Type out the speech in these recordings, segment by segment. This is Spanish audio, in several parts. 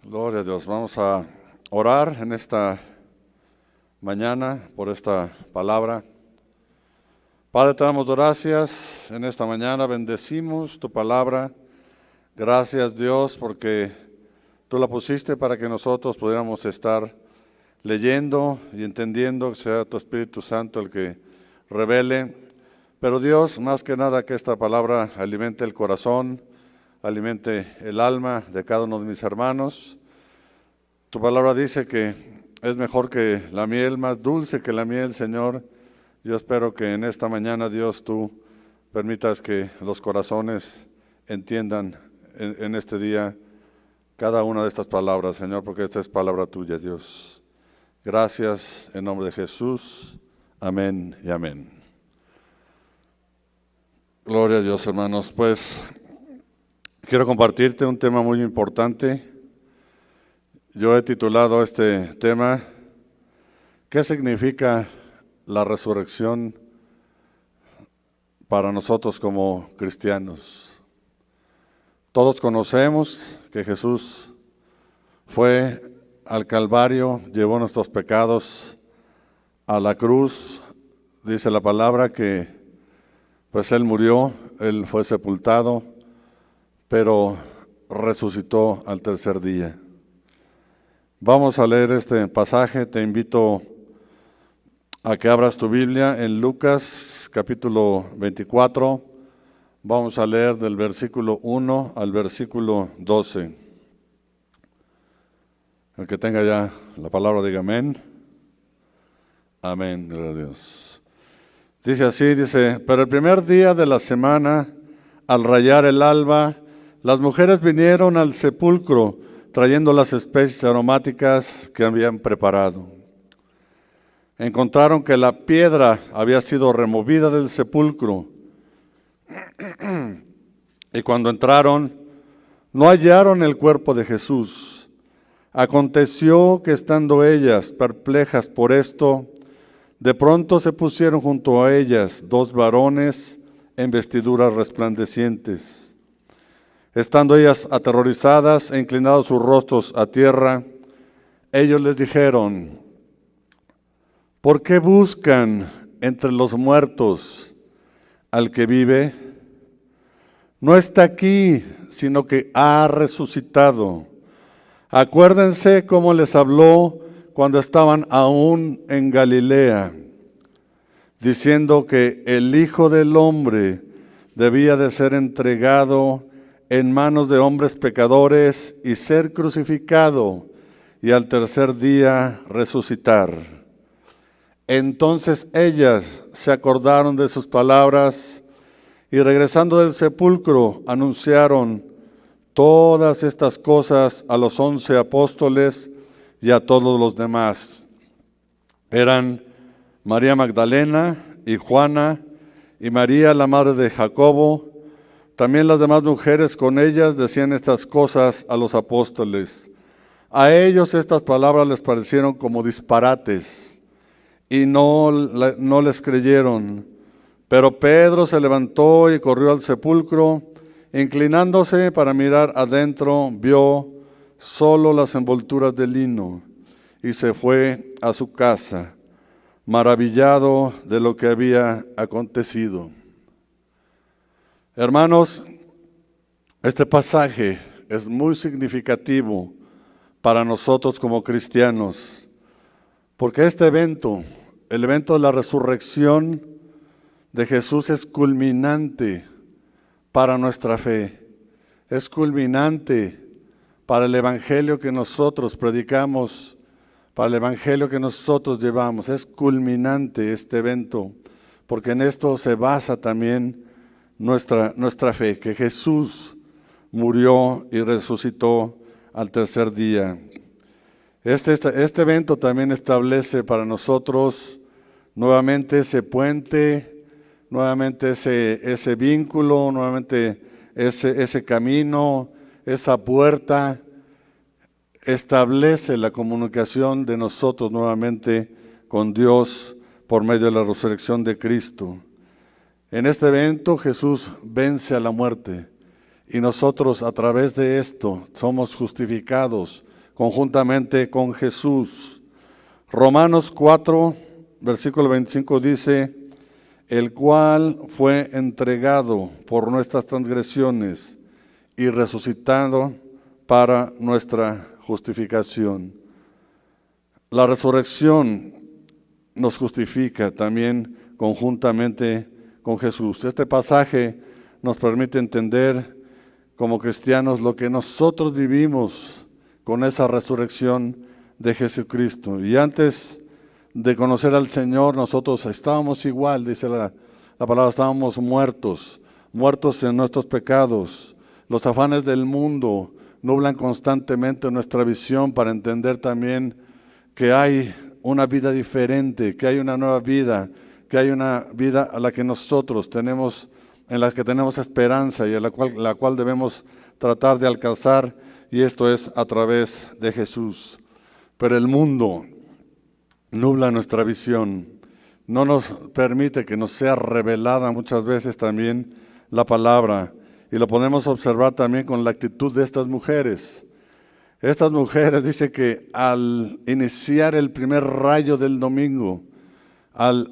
Gloria a Dios. Vamos a orar en esta mañana por esta palabra. Padre, te damos gracias en esta mañana, bendecimos tu palabra. Gracias, Dios, porque tú la pusiste para que nosotros pudiéramos estar leyendo y entendiendo, que sea tu Espíritu Santo el que revele. Pero Dios, más que nada, que esta palabra alimente el corazón, alimente el alma de cada uno de mis hermanos. Tu palabra dice que es mejor que la miel, más dulce que la miel, Señor. Yo espero que en esta mañana, Dios, tú permitas que los corazones entiendan en este día cada una de estas palabras, Señor, porque esta es palabra tuya, Dios. Gracias en nombre de Jesús. Amén y amén. Gloria a Dios, hermanos. Pues quiero compartirte un tema muy importante. Yo he titulado este tema, ¿qué significa la resurrección para nosotros como cristianos? Todos conocemos que Jesús fue al Calvario, llevó nuestros pecados a la cruz. Dice la palabra que pues Él murió, Él fue sepultado, pero resucitó al tercer día. Vamos a leer este pasaje. Te invito a que abras tu Biblia en Lucas capítulo 24. Vamos a leer del versículo 1 al versículo 12. El que tenga ya la palabra diga amén. Amén, gloria a Dios. Dice así, pero el primer día de la semana, al rayar el alba, las mujeres vinieron al sepulcro trayendo las especies aromáticas que habían preparado. Encontraron que la piedra había sido removida del sepulcro. Y cuando entraron, no hallaron el cuerpo de Jesús. Aconteció que estando ellas perplejas por esto, de pronto se pusieron junto a ellas dos varones en vestiduras resplandecientes. Estando ellas aterrorizadas e inclinados sus rostros a tierra, ellos les dijeron: ¿por qué buscan entre los muertos al que vive? No está aquí, sino que ha resucitado. Acuérdense cómo les habló cuando estaban aún en Galilea, diciendo que el Hijo del Hombre debía de ser entregado en manos de hombres pecadores y ser crucificado y al tercer día resucitar. Entonces ellas se acordaron de sus palabras y regresando del sepulcro anunciaron todas estas cosas a los 11 apóstoles y a todos los demás. Eran María Magdalena y Juana y María la madre de Jacobo. También las demás mujeres con ellas decían estas cosas a los apóstoles. A ellos estas palabras les parecieron como disparates y no les creyeron. Pero Pedro se levantó y corrió al sepulcro. Inclinándose para mirar adentro, vio solo las envolturas de lino y se fue a su casa, maravillado de lo que había acontecido. Hermanos, este pasaje es muy significativo para nosotros como cristianos, porque este evento, el evento de la resurrección de Jesús, es culminante para nuestra fe, es culminante para el evangelio que nosotros predicamos, para el evangelio que nosotros llevamos. Es culminante este evento, porque en esto se basa también nuestra fe, que Jesús murió y resucitó al tercer día. Este evento también establece para nosotros nuevamente ese puente, nuevamente ese vínculo, nuevamente ese camino, esa puerta. Establece la comunicación de nosotros nuevamente con Dios por medio de la resurrección de Cristo. En este evento Jesús vence a la muerte y nosotros a través de esto somos justificados conjuntamente con Jesús. Romanos 4, versículo 25 dice, el cual fue entregado por nuestras transgresiones y resucitado para nuestra justificación. La resurrección nos justifica también conjuntamente con Jesús. Este pasaje nos permite entender como cristianos lo que nosotros vivimos con esa resurrección de Jesucristo. Y antes de conocer al Señor, nosotros estábamos igual, dice la palabra, estábamos muertos en nuestros pecados. Los afanes del mundo nublan constantemente nuestra visión para entender también que hay una vida diferente, que hay una nueva vida, que hay una vida a la que nosotros tenemos, en la que tenemos esperanza y a la cual debemos tratar de alcanzar, y esto es a través de Jesús. Pero el mundo nubla nuestra visión, no nos permite que nos sea revelada muchas veces también la palabra, y lo podemos observar también con la actitud de estas mujeres. Estas mujeres dice que al iniciar el primer rayo del domingo, al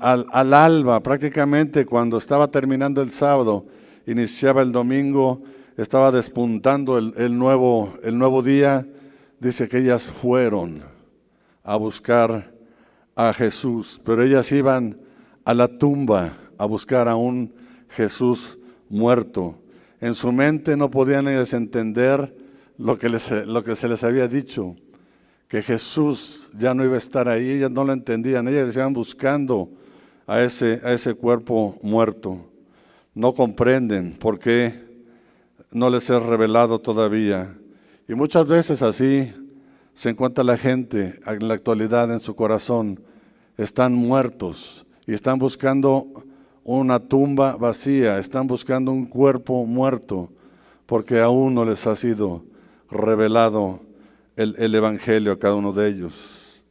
alba, prácticamente cuando estaba terminando el sábado, iniciaba el domingo, estaba despuntando el nuevo día, dice que ellas fueron a buscar a Jesús, pero ellas iban a la tumba a buscar a un Jesús muerto. En su mente no podían ellas entender lo que se les había dicho, que Jesús ya no iba a estar ahí. Ellas no lo entendían, ellas iban buscando a ese cuerpo muerto. No comprenden por qué no les es revelado todavía. Y muchas veces así se encuentra la gente en la actualidad en su corazón. Están muertos y están buscando una tumba vacía, están buscando un cuerpo muerto, porque aún no les ha sido revelado el Evangelio a cada uno de ellos.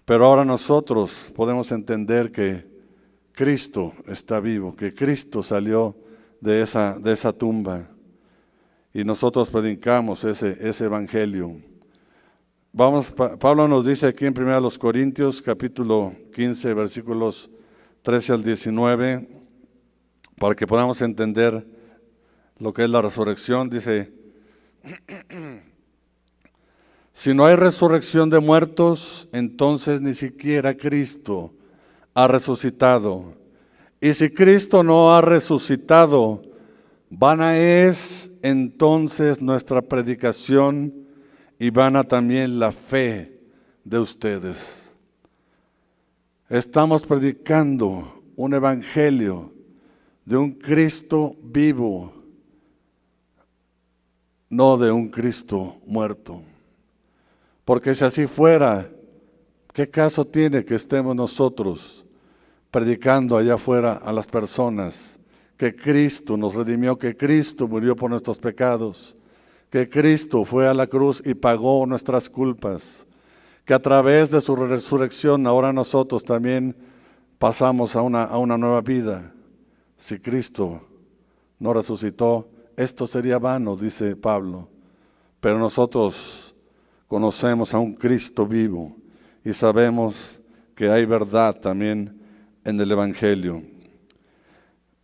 Pero ahora nosotros podemos entender que Cristo está vivo, que Cristo salió de esa tumba, y nosotros predicamos ese Evangelio. Pablo nos dice aquí en 1 Corintios capítulo 15 versículos 13 al 19, para que podamos entender lo que es la resurrección. Dice, si no hay resurrección de muertos, entonces ni siquiera Cristo ha resucitado. Y si Cristo no ha resucitado, vana es entonces nuestra predicación y vana también la fe de ustedes. Estamos predicando un evangelio de un Cristo vivo, no de un Cristo muerto. Porque si así fuera, ¿qué caso tiene que estemos nosotros predicando allá afuera a las personas que Cristo nos redimió, que Cristo murió por nuestros pecados, que Cristo fue a la cruz y pagó nuestras culpas, que a través de su resurrección ahora nosotros también pasamos a una nueva vida? Si Cristo no resucitó, esto sería vano, dice Pablo. Pero nosotros conocemos a un Cristo vivo y sabemos que hay verdad también en el Evangelio.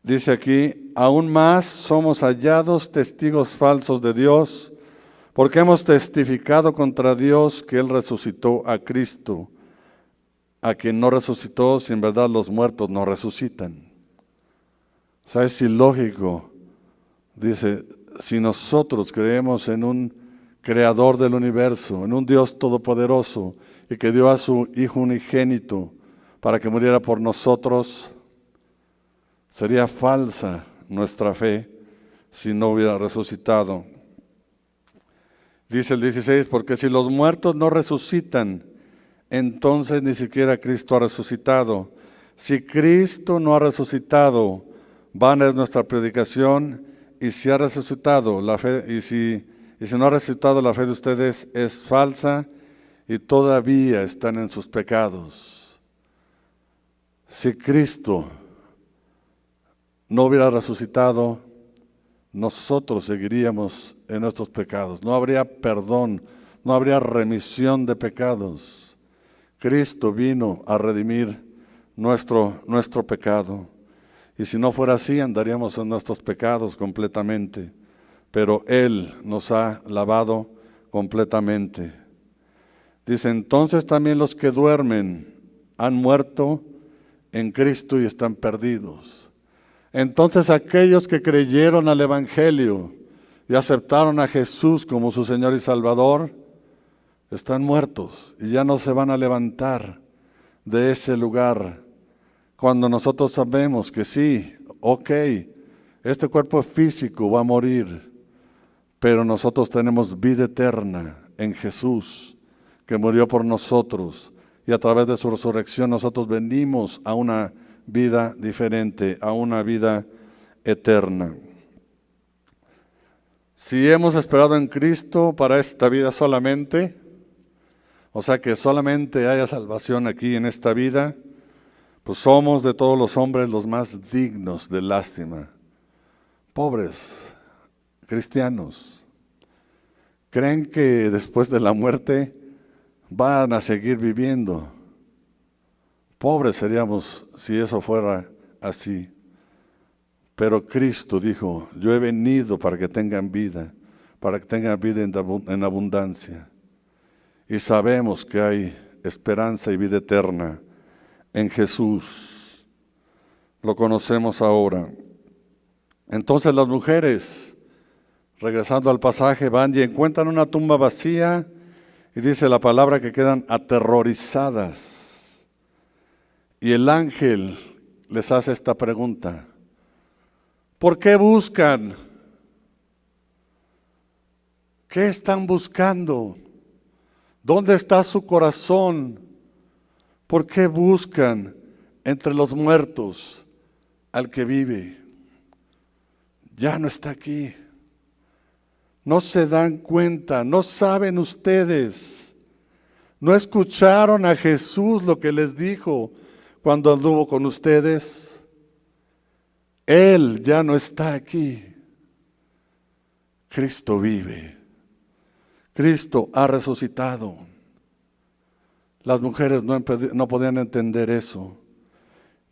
Dice aquí, aún más somos hallados testigos falsos de Dios, porque hemos testificado contra Dios que Él resucitó a Cristo, a quien no resucitó, si en verdad los muertos no resucitan. O sea, es ilógico. Dice, si nosotros creemos en un creador del universo, en un Dios todopoderoso, y que dio a su Hijo unigénito para que muriera por nosotros, sería falsa nuestra fe si no hubiera resucitado. Dice el 16, porque si los muertos no resucitan, entonces ni siquiera Cristo ha resucitado. Si Cristo no ha resucitado, vana es nuestra predicación, y si ha resucitado la fe, y si no ha resucitado, la fe de ustedes es falsa y todavía están en sus pecados. Si Cristo no hubiera resucitado, nosotros seguiríamos en nuestros pecados. No habría perdón no habría remisión de pecados. Cristo vino a redimir nuestro pecado. Y si no fuera así, andaríamos en nuestros pecados completamente. Pero Él nos ha lavado completamente. Dice, entonces también los que duermen han muerto en Cristo y están perdidos. Entonces aquellos que creyeron al Evangelio y aceptaron a Jesús como su Señor y Salvador, están muertos y ya no se van a levantar de ese lugar. Cuando nosotros sabemos que sí, ok, este cuerpo físico va a morir, pero nosotros tenemos vida eterna en Jesús, que murió por nosotros, y a través de su resurrección nosotros venimos a una vida diferente, a una vida eterna. Si hemos esperado en Cristo para esta vida solamente, o sea que solamente haya salvación aquí en esta vida, pues somos de todos los hombres los más dignos de lástima. Pobres cristianos, creen que después de la muerte van a seguir viviendo. Pobres seríamos si eso fuera así. Pero Cristo dijo, yo he venido para que tengan vida en abundancia. Y sabemos que hay esperanza y vida eterna en Jesús. Lo conocemos ahora. Entonces las mujeres, regresando al pasaje, van y encuentran una tumba vacía y dice la palabra que quedan aterrorizadas. Y el ángel les hace esta pregunta: ¿por qué buscan? ¿Qué están buscando? ¿Dónde está su corazón? ¿Por qué buscan entre los muertos al que vive? Ya no está aquí. No se dan cuenta, no saben ustedes. ¿No escucharon a Jesús lo que les dijo cuando anduvo con ustedes? Él ya no está aquí. Cristo vive. Cristo ha resucitado. Las mujeres no podían entender eso.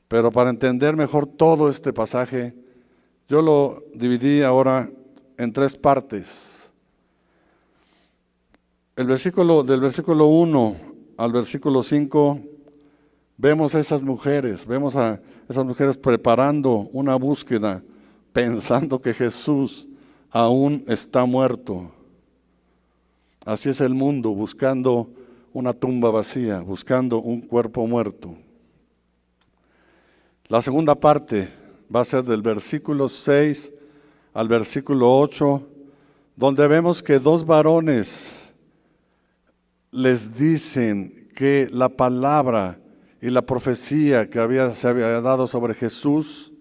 Pero para entender mejor todo este pasaje, yo lo dividí ahora en 3 partes. Del versículo 1 al versículo 5, vemos a esas mujeres preparando una búsqueda, pensando que Jesús aún está muerto. Así es el mundo, buscando una tumba vacía, buscando un cuerpo muerto. La segunda parte va a ser del versículo 6 al versículo 8, donde vemos que 2 varones les dicen que la palabra y la profecía que se había dado sobre Jesús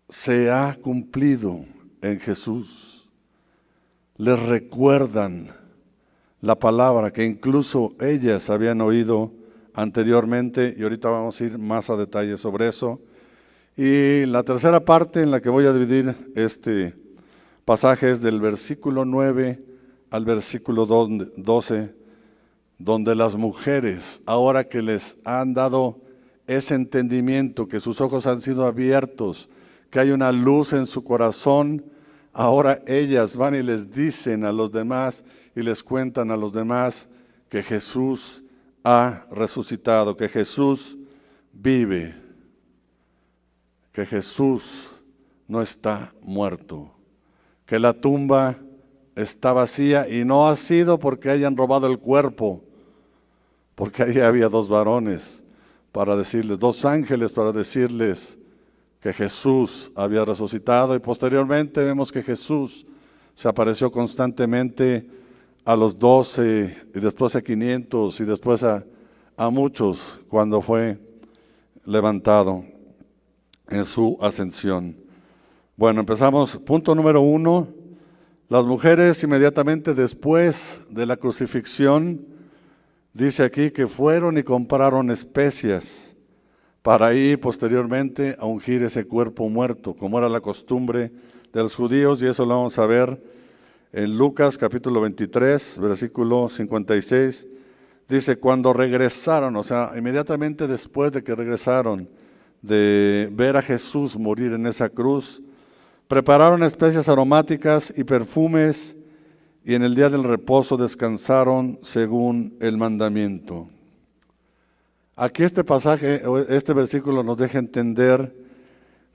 se ha cumplido en Jesús. Les recuerdan la palabra que incluso ellas habían oído anteriormente, y ahorita vamos a ir más a detalle sobre eso. Y la tercera parte en la que voy a dividir este pasaje es del versículo 9 al versículo 12, donde las mujeres, ahora que les han dado ese entendimiento, que sus ojos han sido abiertos, que hay una luz en su corazón, ahora ellas van y les dicen a los demás y les cuentan a los demás que Jesús ha resucitado, que Jesús vive, que Jesús no está muerto, que la tumba está vacía, y no ha sido porque hayan robado el cuerpo, porque ahí había 2 varones para decirles, 2 ángeles para decirles que Jesús había resucitado. Y posteriormente vemos que Jesús se apareció constantemente a los 12 y después a 500 y después a muchos cuando fue levantado en su ascensión. Bueno, empezamos. Punto número 1. Las mujeres inmediatamente después de la crucifixión, dice aquí que fueron y compraron especias para ir posteriormente a ungir ese cuerpo muerto, como era la costumbre de los judíos, y eso lo vamos a ver En Lucas capítulo 23, versículo 56, dice, cuando regresaron, o sea, inmediatamente después de que regresaron de ver a Jesús morir en esa cruz, prepararon especias aromáticas y perfumes, y en el día del reposo descansaron según el mandamiento. Aquí este pasaje, este versículo nos deja entender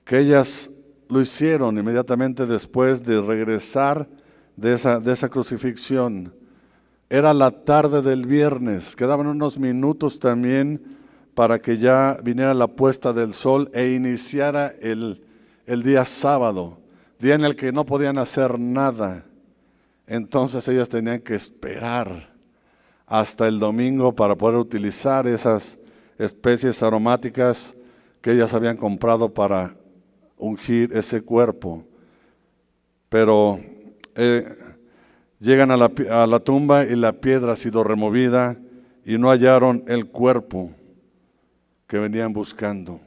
que ellas lo hicieron inmediatamente después de regresar de esa crucifixión. Era la tarde del viernes, quedaban unos minutos también para que ya viniera la puesta del sol e iniciara el día sábado, día en el que no podían hacer nada. Entonces ellas tenían que esperar hasta el domingo para poder utilizar esas especies aromáticas que ellas habían comprado para ungir ese cuerpo. Pero llegan a la tumba y la piedra ha sido removida y no hallaron el cuerpo que venían buscando.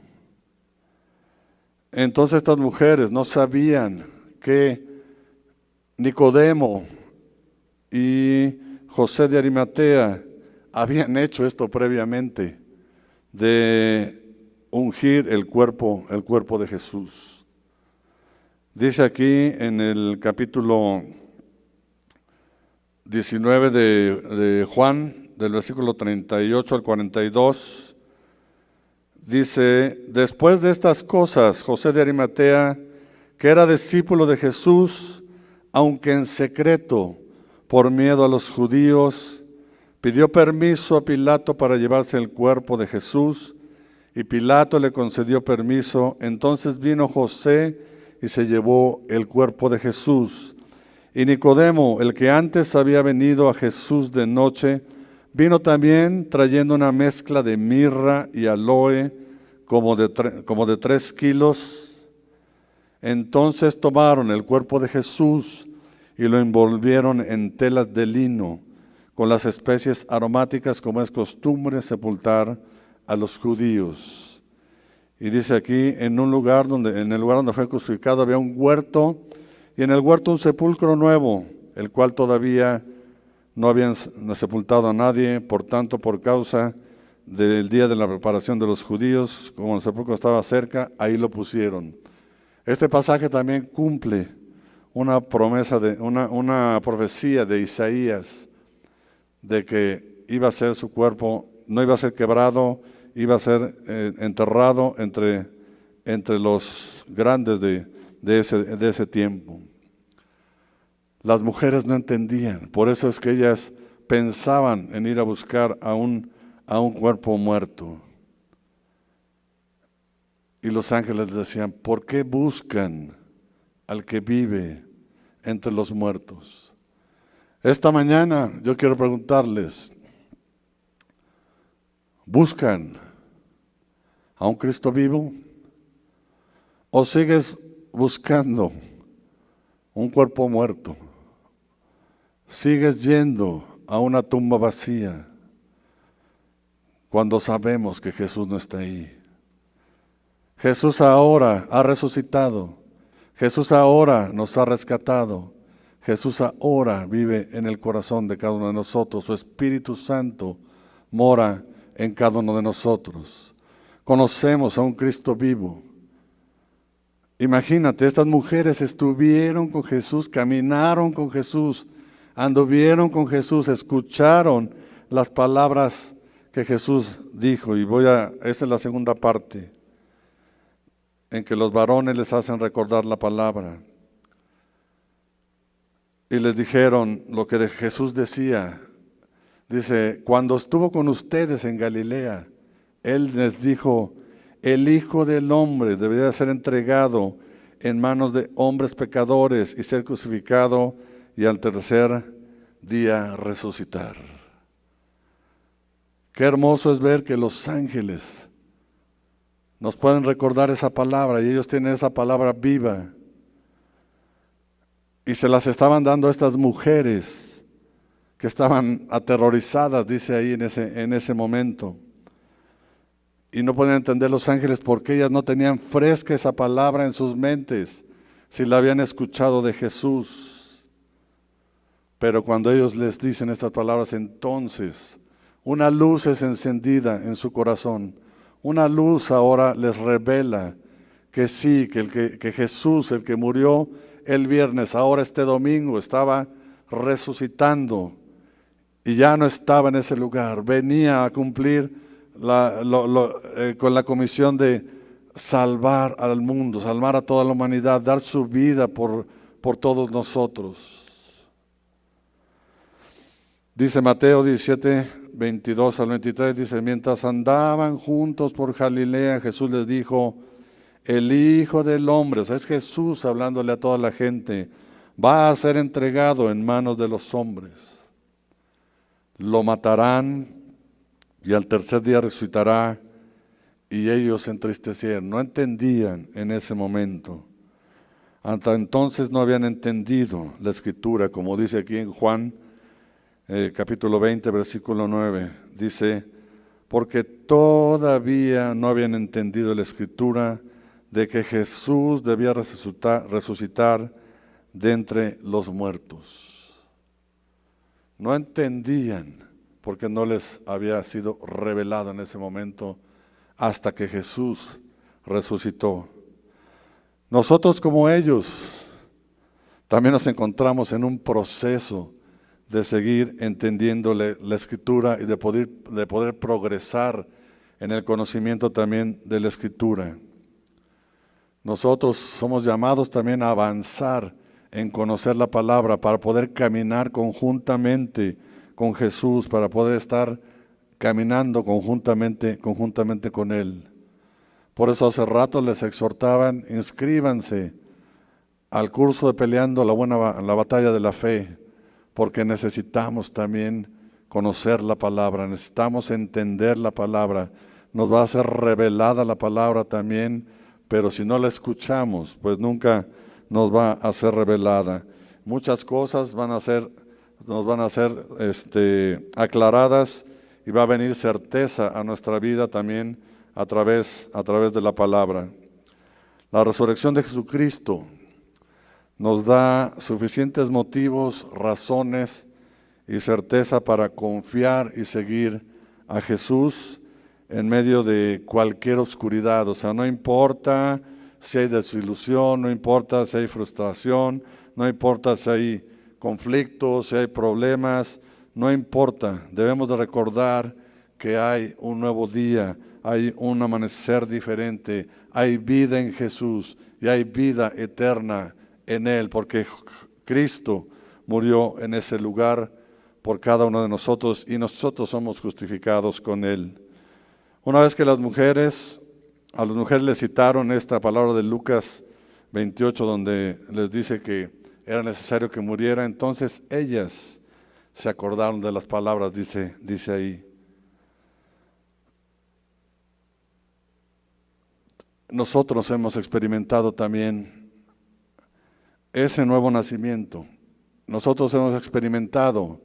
Entonces estas mujeres no sabían que Nicodemo y José de Arimatea habían hecho esto previamente, de ungir el cuerpo de Jesús. Dice aquí en el capítulo 19 de Juan, del versículo 38 al 42, dice, después de estas cosas, José de Arimatea, que era discípulo de Jesús, aunque en secreto, por miedo a los judíos, pidió permiso a Pilato para llevarse el cuerpo de Jesús, y Pilato le concedió permiso. Entonces vino José y se llevó el cuerpo de Jesús. Y Nicodemo, el que antes había venido a Jesús de noche, vino también trayendo una mezcla de mirra y aloe, como de 3 kilos. Entonces tomaron el cuerpo de Jesús y lo envolvieron en telas de lino, con las especies aromáticas, como es costumbre sepultar a los judíos. Y dice aquí, en el lugar donde fue crucificado había un huerto, y en el huerto un sepulcro nuevo, el cual todavía no habían sepultado a nadie. Por tanto, por causa del día de la preparación de los judíos, como el sepulcro estaba cerca, ahí lo pusieron. Este pasaje también cumple una promesa, una profecía de Isaías, de que iba a ser su cuerpo, no iba a ser quebrado, iba a ser enterrado entre los grandes de ese tiempo. Las mujeres no entendían, por eso es que ellas pensaban en ir a buscar a un cuerpo muerto. Y los ángeles les decían, ¿por qué buscan al que vive entre los muertos? Esta mañana yo quiero preguntarles, ¿buscan a un Cristo vivo? ¿O sigues buscando un cuerpo muerto? ¿Sigues yendo a una tumba vacía cuando sabemos que Jesús no está ahí? Jesús ahora ha resucitado. Jesús ahora nos ha rescatado. Jesús ahora vive en el corazón de cada uno de nosotros. Su Espíritu Santo mora en cada uno de nosotros. Conocemos a un Cristo vivo. Imagínate, estas mujeres estuvieron con Jesús, caminaron con Jesús, anduvieron con Jesús, escucharon las palabras que Jesús dijo. Y esa es la segunda parte, en que los varones les hacen recordar la palabra. Y les dijeron lo que Jesús decía. Dice, cuando estuvo con ustedes en Galilea, Él les dijo, el Hijo del Hombre debería ser entregado en manos de hombres pecadores y ser crucificado y al tercer día resucitar. Qué hermoso es ver que los ángeles nos pueden recordar esa palabra y ellos tienen esa palabra viva. Y se las estaban dando a estas mujeres que estaban aterrorizadas, dice ahí en ese momento. Y no pueden entender los ángeles porque ellas no tenían fresca esa palabra en sus mentes, si la habían escuchado de Jesús. Pero cuando ellos les dicen estas palabras, entonces una luz es encendida en su corazón. Una luz ahora les revela que sí, que Jesús, el que murió el viernes, ahora este domingo estaba resucitando y ya no estaba en ese lugar. Venía a cumplir con la comisión de salvar al mundo, salvar a toda la humanidad, dar su vida por todos nosotros. Dice Mateo 17, 22 al 23, dice, mientras andaban juntos por Galilea, Jesús les dijo, el Hijo del Hombre, o sea, es Jesús hablándole a toda la gente, va a ser entregado en manos de los hombres. Lo matarán y al tercer día resucitará. Y ellos se entristecieron, no entendían en ese momento. Hasta entonces no habían entendido la Escritura, como dice aquí en Juan capítulo 20, versículo 9. Dice, porque todavía no habían entendido la Escritura de que Jesús debía resucitar de entre los muertos. No entendían porque no les había sido revelado en ese momento hasta que Jesús resucitó. Nosotros como ellos también nos encontramos en un proceso de seguir entendiendo la Escritura y de poder progresar en el conocimiento también de la Escritura. Nosotros somos llamados también a avanzar en conocer la palabra para poder caminar conjuntamente con Jesús, para poder estar caminando conjuntamente con Él. Por eso hace rato les exhortaban, inscríbanse al curso de Peleando la batalla de la fe, porque necesitamos también conocer la palabra, necesitamos entender la palabra, nos va a ser revelada la palabra también, pero si no la escuchamos, pues nunca nos va a ser revelada. Muchas cosas nos van a ser aclaradas y va a venir certeza a nuestra vida también a través de la palabra. La resurrección de Jesucristo nos da suficientes motivos, razones y certeza para confiar y seguir a Jesús en medio de cualquier oscuridad. O sea, no importa si hay desilusión, no importa si hay frustración, no importa si hay conflictos, si hay problemas, no importa. Debemos de recordar que hay un nuevo día, hay un amanecer diferente, hay vida en Jesús y hay vida eterna en Él, porque Cristo murió en ese lugar por cada uno de nosotros y nosotros somos justificados con Él. Una vez que a las mujeres les citaron esta palabra de Lucas 28, donde les dice que era necesario que muriera, entonces ellas se acordaron de las palabras, dice ahí. Nosotros hemos experimentado también ese nuevo nacimiento. Nosotros hemos experimentado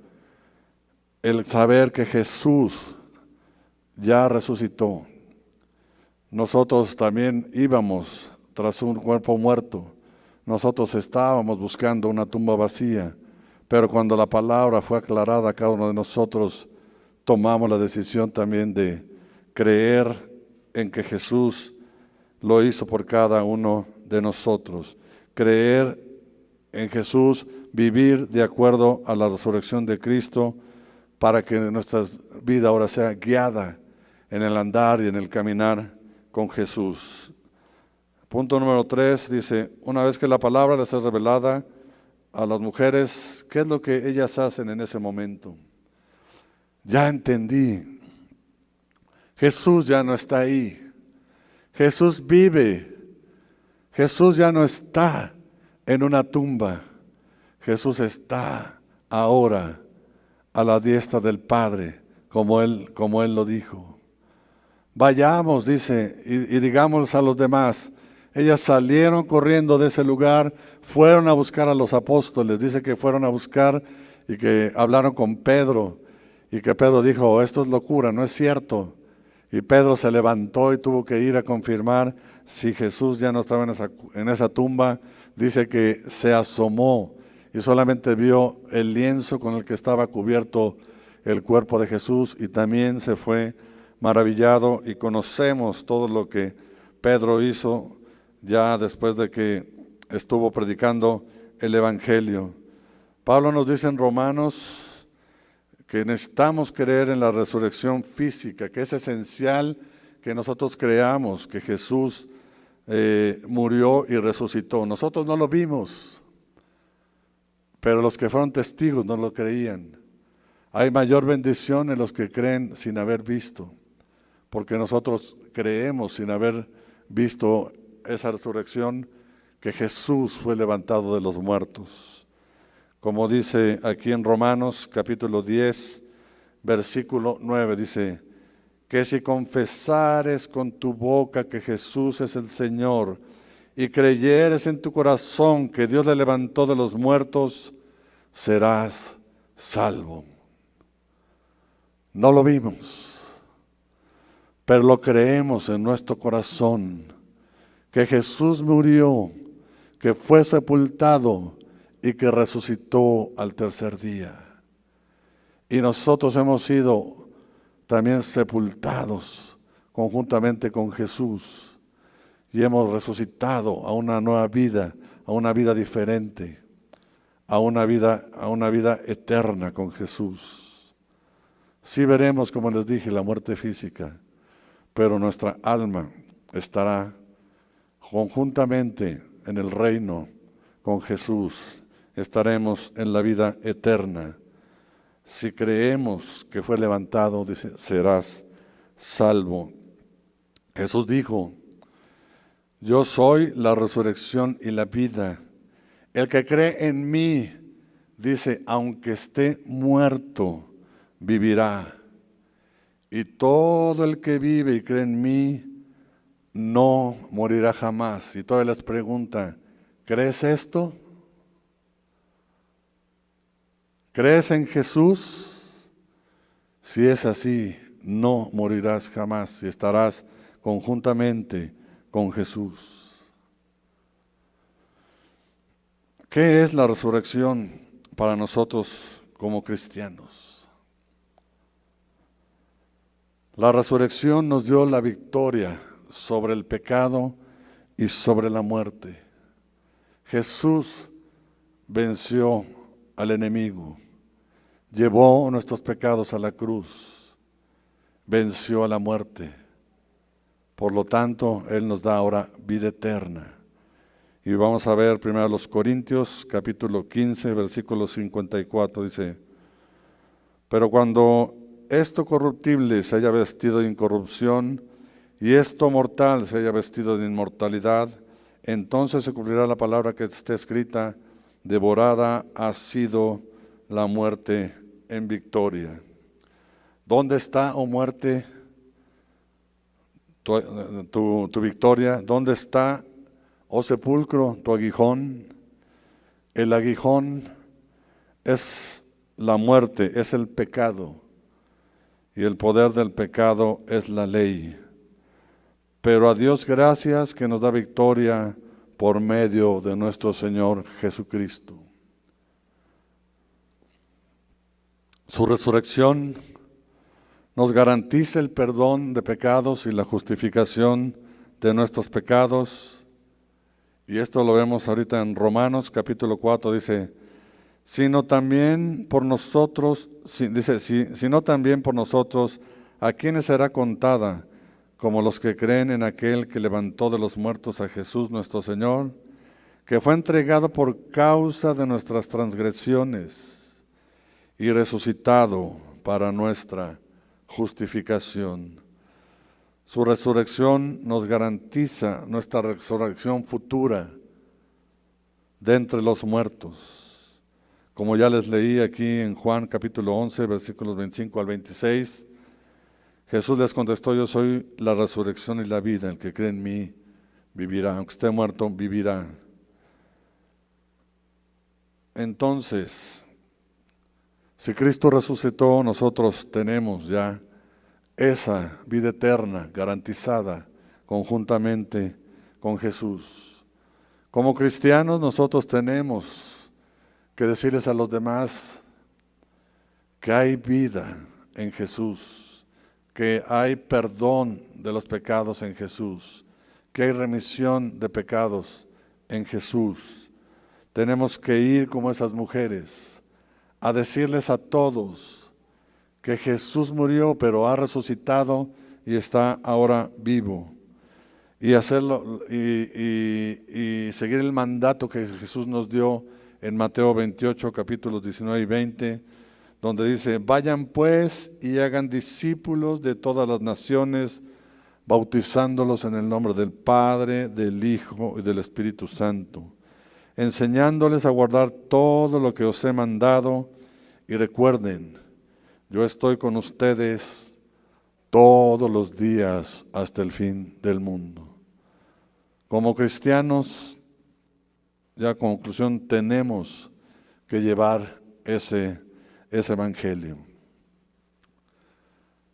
el saber que Jesús ya resucitó. Nosotros también íbamos tras un cuerpo muerto. Nosotros estábamos buscando una tumba vacía. Pero cuando la palabra fue aclarada a cada uno de nosotros, tomamos la decisión también de creer en que Jesús lo hizo por cada uno de nosotros. Creer en Jesús, vivir de acuerdo a la resurrección de Cristo, para que nuestra vida ahora sea guiada en el andar y en el caminar con Jesús. Punto número 3 dice, una vez que la palabra les es revelada a las mujeres, ¿qué es lo que ellas hacen en ese momento? Ya entendí. Jesús ya no está ahí. Jesús vive. Jesús ya no está en una tumba. Jesús está ahora a la diestra del Padre, como Él lo dijo. Vayamos, dice, y digamos a los demás. Ellas salieron corriendo de ese lugar, fueron a buscar a los apóstoles. Dice que fueron a buscar y que hablaron con Pedro. Y que Pedro dijo, esto es locura, no es cierto. Y Pedro se levantó y tuvo que ir a confirmar si Jesús ya no estaba en esa tumba. Dice que se asomó y solamente vio el lienzo con el que estaba cubierto el cuerpo de Jesús y también se fue maravillado, y conocemos todo lo que Pedro hizo ya después de que estuvo predicando el Evangelio. Pablo nos dice en Romanos que necesitamos creer en la resurrección física, que es esencial que nosotros creamos que Jesús murió y resucitó. Nosotros no lo vimos, pero los que fueron testigos no lo creían. Hay mayor bendición en los que creen sin haber visto, porque nosotros creemos sin haber visto esa resurrección, que Jesús fue levantado de los muertos. Como dice aquí en Romanos capítulo 10, versículo 9, dice que si confesares con tu boca que Jesús es el Señor y creyeres en tu corazón que Dios le levantó de los muertos, serás salvo. No lo vimos, pero lo creemos en nuestro corazón, que Jesús murió, que fue sepultado y que resucitó al tercer día. Y nosotros hemos sido también sepultados conjuntamente con Jesús y hemos resucitado a una nueva vida, a una vida diferente, a una vida eterna con Jesús. Sí veremos, como les dije, la muerte física, pero nuestra alma estará conjuntamente en el reino con Jesús. Estaremos en la vida eterna. Si creemos que fue levantado, dice, serás salvo. Jesús dijo, yo soy la resurrección y la vida. El que cree en mí, dice, aunque esté muerto, vivirá. Y todo el que vive y cree en mí, no morirá jamás. Y todavía les pregunta, ¿crees esto? ¿Crees en Jesús? Si es así, no morirás jamás y estarás conjuntamente con Jesús. ¿Qué es la resurrección para nosotros como cristianos? La resurrección nos dio la victoria sobre el pecado y sobre la muerte. Jesús venció al enemigo, llevó nuestros pecados a la cruz, venció a la muerte. Por lo tanto, Él nos da ahora vida eterna. Y vamos a ver primero los Corintios, capítulo 15, versículo 54, dice, pero cuando esto corruptible se haya vestido de incorrupción, y esto mortal se haya vestido de inmortalidad, entonces se cumplirá la palabra que está escrita, devorada ha sido la muerte en victoria. ¿Dónde está, oh muerte, tu victoria? ¿Dónde está, oh sepulcro, tu aguijón? El aguijón es la muerte, es el pecado, y el poder del pecado es la ley. Pero a Dios gracias que nos da victoria por medio de nuestro Señor Jesucristo. Su resurrección nos garantiza el perdón de pecados y la justificación de nuestros pecados. Y esto lo vemos ahorita en Romanos capítulo 4, dice, sino también por nosotros, sino también por nosotros, ¿a quiénes será contada? Como los que creen en aquel que levantó de los muertos a Jesús nuestro Señor, que fue entregado por causa de nuestras transgresiones y resucitado para nuestra justificación. Su resurrección nos garantiza nuestra resurrección futura de entre los muertos. Como ya les leí aquí en Juan capítulo 11, versículos 25 al 26, Jesús les contestó, yo soy la resurrección y la vida, el que cree en mí vivirá, aunque esté muerto, vivirá. Entonces, si Cristo resucitó, nosotros tenemos ya esa vida eterna garantizada conjuntamente con Jesús. Como cristianos nosotros tenemos que decirles a los demás que hay vida en Jesús, que hay perdón de los pecados en Jesús, que hay remisión de pecados en Jesús. Tenemos que ir como esas mujeres a decirles a todos que Jesús murió, pero ha resucitado y está ahora vivo. Y hacerlo y seguir el mandato que Jesús nos dio en Mateo 28, capítulos 19 y 20, donde dice: vayan pues y hagan discípulos de todas las naciones, bautizándolos en el nombre del Padre, del Hijo y del Espíritu Santo, enseñándoles a guardar todo lo que os he mandado, y recuerden, yo estoy con ustedes todos los días hasta el fin del mundo. Como cristianos, ya como conclusión, tenemos que llevar ese evangelio.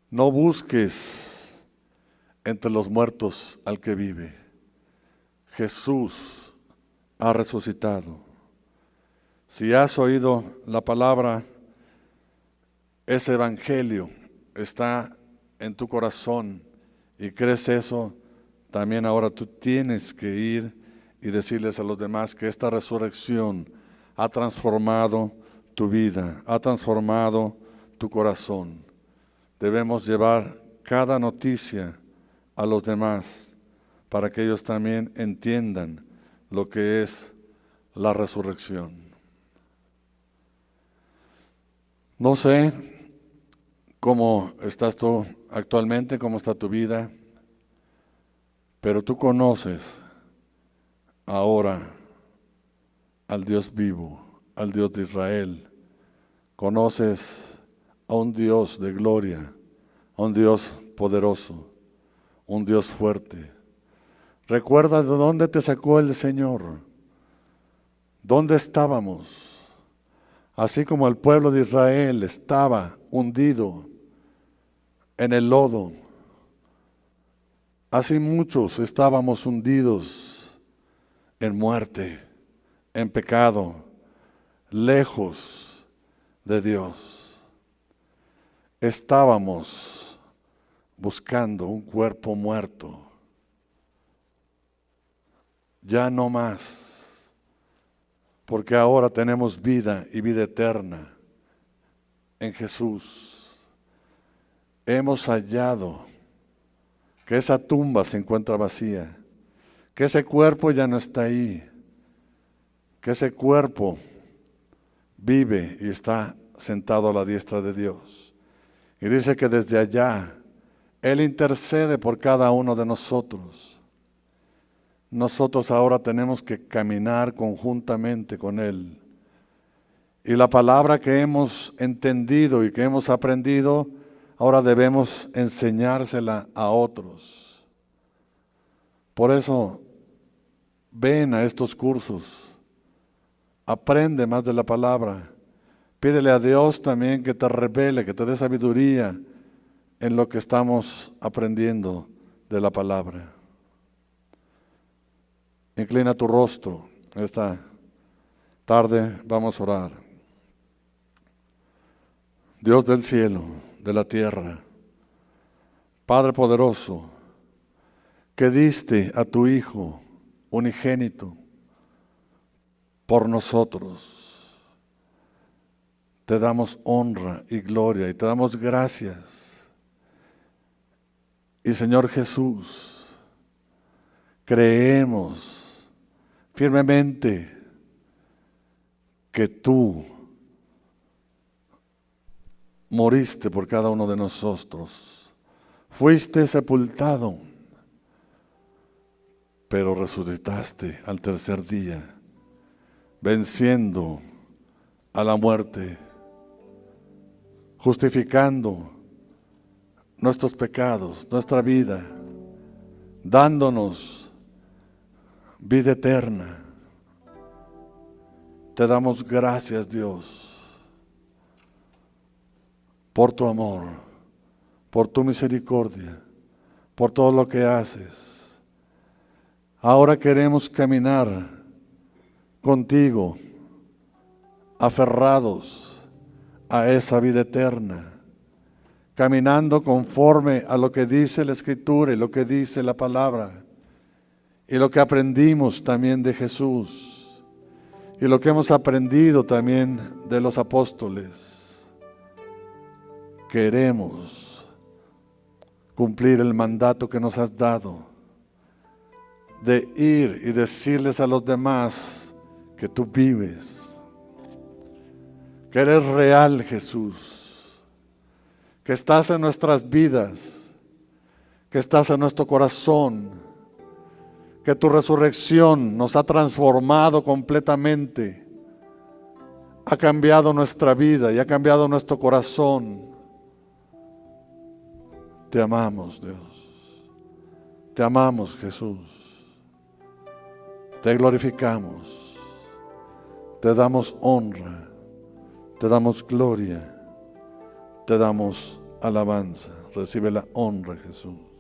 No busques entre los muertos al que vive. Jesús ha resucitado. Si has oído la palabra, ese evangelio está en tu corazón y crees eso, también ahora tú tienes que ir y decirles a los demás que esta resurrección ha transformado tu vida, ha transformado tu corazón. Debemos llevar cada noticia a los demás para que ellos también entiendan lo que es la resurrección. No sé cómo estás tú actualmente, cómo está tu vida, pero tú conoces ahora al Dios vivo, al Dios de Israel. Conoces a un Dios de gloria, a un Dios poderoso, un Dios fuerte. Recuerda de dónde te sacó el Señor, dónde estábamos. Así como el pueblo de Israel estaba hundido en el lodo, así muchos estábamos hundidos en muerte, en pecado, lejos de Dios. Estábamos buscando un cuerpo muerto. Ya no más, porque ahora tenemos vida y vida eterna en Jesús. Hemos hallado que esa tumba se encuentra vacía, que ese cuerpo ya no está ahí, que ese cuerpo vive y está sentado a la diestra de Dios. Y dice que desde allá Él intercede por cada uno de nosotros. Nosotros ahora tenemos que caminar conjuntamente con Él. Y la palabra que hemos entendido y que hemos aprendido, ahora debemos enseñársela a otros. Por eso, ven a estos cursos, aprende más de la palabra. Pídele a Dios también que te revele, que te dé sabiduría en lo que estamos aprendiendo de la palabra. Inclina tu rostro. Esta tarde vamos a orar. Dios del cielo, de la tierra, Padre poderoso, que diste a tu Hijo unigénito por nosotros, te damos honra y gloria y te damos gracias. Y Señor Jesús, creemos firmemente que tú moriste por cada uno de nosotros, fuiste sepultado, pero resucitaste al tercer día, venciendo a la muerte, justificando nuestros pecados, nuestra vida, dándonos vida eterna. Te damos gracias, Dios, por tu amor, por tu misericordia, por todo lo que haces. Ahora queremos caminar contigo aferrados a esa vida eterna, caminando conforme a lo que dice la Escritura y lo que dice la palabra, y lo que aprendimos también de Jesús, y lo que hemos aprendido también de los apóstoles. Queremos cumplir el mandato que nos has dado, de ir y decirles a los demás que tú vives, que eres real, Jesús, que estás en nuestras vidas, que estás en nuestro corazón, que tu resurrección nos ha transformado completamente, ha cambiado nuestra vida y ha cambiado nuestro corazón. Te amamos, Dios. Te amamos, Jesús. Te glorificamos. Te damos honra. Te damos gloria. Te damos alabanza. Recibe la honra, Jesús.